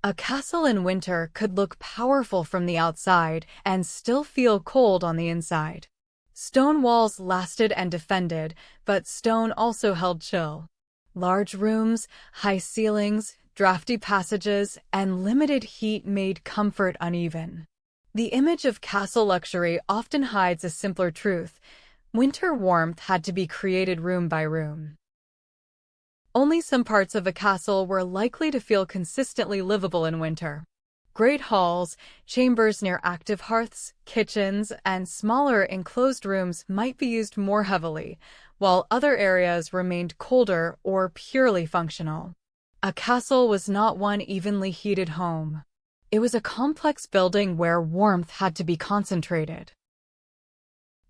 A castle in winter could look powerful from the outside and still feel cold on the inside. Stone walls lasted and defended, but stone also held chill. Large rooms, high ceilings, drafty passages, and limited heat made comfort uneven. The image of castle luxury often hides a simpler truth. Winter warmth had to be created room by room. Only some parts of a castle were likely to feel consistently livable in winter. Great halls, chambers near active hearths, kitchens, and smaller enclosed rooms might be used more heavily, while other areas remained colder or purely functional. A castle was not one evenly heated home. It was a complex building where warmth had to be concentrated.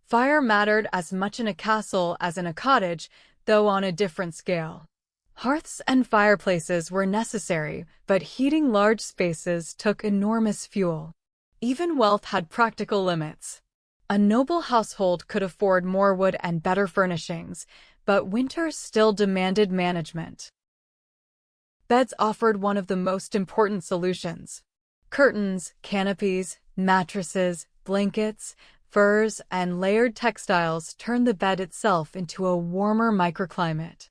Fire mattered as much in a castle as in a cottage, though on a different scale. Hearths and fireplaces were necessary, but heating large spaces took enormous fuel. Even wealth had practical limits. A noble household could afford more wood and better furnishings, but winter still demanded management. Beds offered one of the most important solutions. Curtains, canopies, mattresses, blankets, furs, and layered textiles turned the bed itself into a warmer microclimate.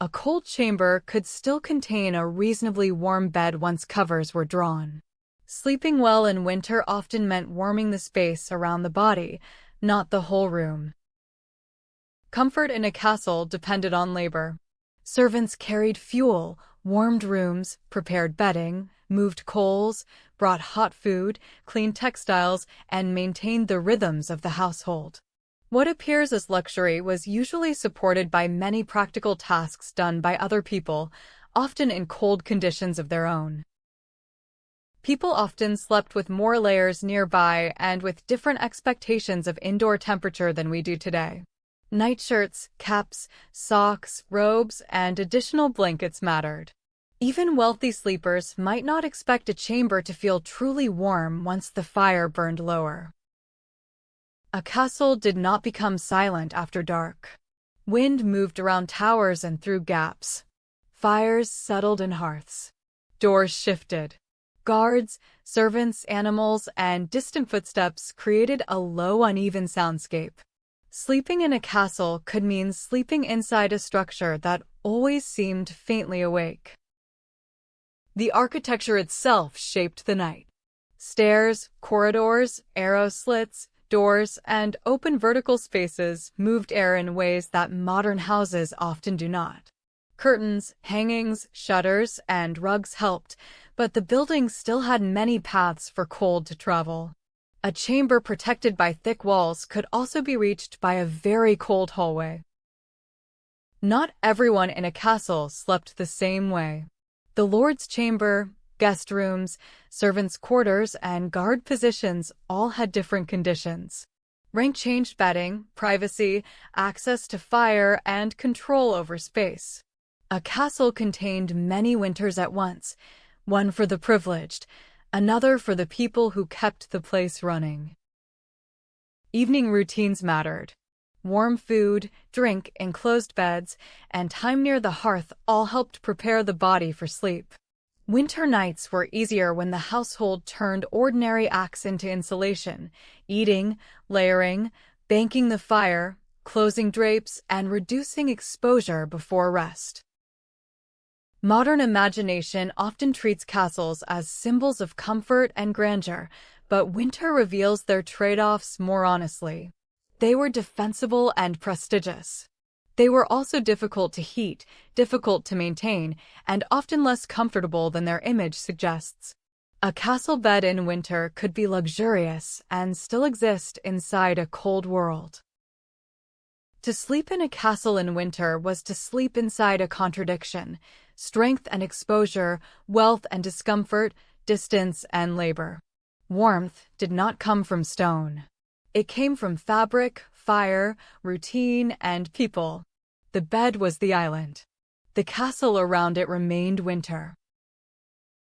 A cold chamber could still contain a reasonably warm bed once covers were drawn. Sleeping well in winter often meant warming the space around the body, not the whole room. Comfort in a castle depended on labor. Servants carried fuel, warmed rooms, prepared bedding, moved coals, brought hot food, cleaned textiles, and maintained the rhythms of the household. What appears as luxury was usually supported by many practical tasks done by other people, often in cold conditions of their own. People often slept with more layers nearby and with different expectations of indoor temperature than we do today. Nightshirts, caps, socks, robes, and additional blankets mattered. Even wealthy sleepers might not expect a chamber to feel truly warm once the fire burned lower. A castle did not become silent after dark. Wind moved around towers and through gaps. Fires settled in hearths. Doors shifted. Guards, servants, animals, and distant footsteps created a low, uneven soundscape. Sleeping in a castle could mean sleeping inside a structure that always seemed faintly awake. The architecture itself shaped the night. Stairs, corridors, arrow slits, doors, and open vertical spaces moved air in ways that modern houses often do not. Curtains, hangings, shutters, and rugs helped, but the building still had many paths for cold to travel. A chamber protected by thick walls could also be reached by a very cold hallway. Not everyone in a castle slept the same way. The lord's chamber, guest rooms, servants' quarters, and guard positions all had different conditions. Rank changed bedding, privacy, access to fire, and control over space. A castle contained many winters at once, one for the privileged, another for the people who kept the place running. Evening routines mattered. Warm food, drink, enclosed beds, and time near the hearth all helped prepare the body for sleep. Winter nights were easier when the household turned ordinary acts into insulation, eating, layering, banking the fire, closing drapes, and reducing exposure before rest. Modern imagination often treats castles as symbols of comfort and grandeur, but winter reveals their trade-offs more honestly. They were defensible and prestigious. They were also difficult to heat, difficult to maintain, and often less comfortable than their image suggests. A castle bed in winter could be luxurious and still exist inside a cold world. To sleep in a castle in winter was to sleep inside a contradiction: strength and exposure, wealth and discomfort, distance and labor. Warmth did not come from stone. It came from fabric, fire, routine, and people. The bed was the island. The castle around it remained winter.